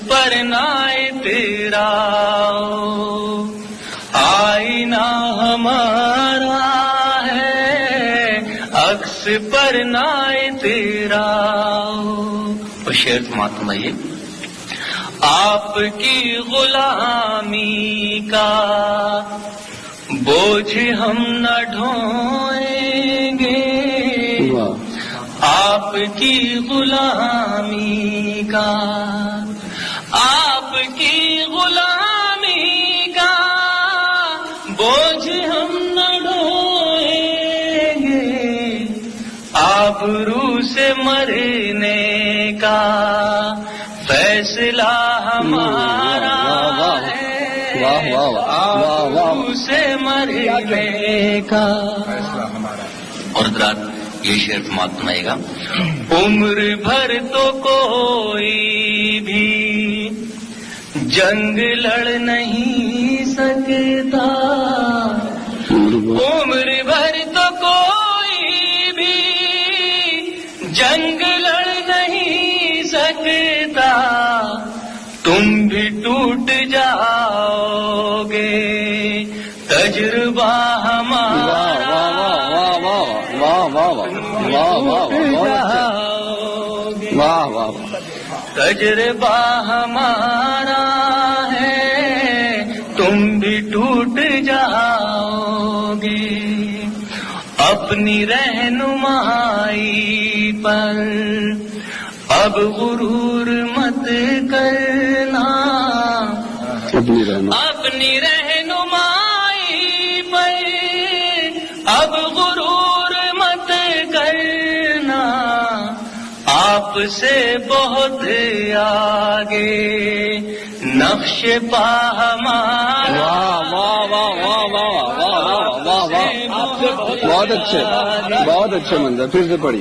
پر نائے تیرا آئینہ ہمارا ہے، عکس پر نائے تیرا. اور شعر سماعت فرمائیے. آپ کی غلامی کا بوجھ ہم نہ ڈھوئیں گے، آپ کی غلامی کا، آپ کی غلامی کا بوجھ ہم نہ ڈھوئیں گے، آبرو سے مرنے کا فیصلہ ہمارا ہے، آبرو سے مرنے کا فیصلہ ہمارا. اور حضرات یہ شعر سماعت سنائے گا. عمر بھر تو کوئی بھی جنگ لڑ نہیں سکتا، عمر بھر تو کوئی بھی جنگ لڑ نہیں سکتا، تم بھی ٹوٹ جاؤ گے تجربہ ہمارا، تجربہ ہمارا ہے، تم بھی ٹوٹ جاؤ گے. اپنی رہنمائی پر اب غرور مت کرنا، اپنی رہنمائی پر اب غرور مت کرنا، آپ سے بہت آگے نقش پا ہمارا. بہت اچھے منظر. پھر سے پڑھی.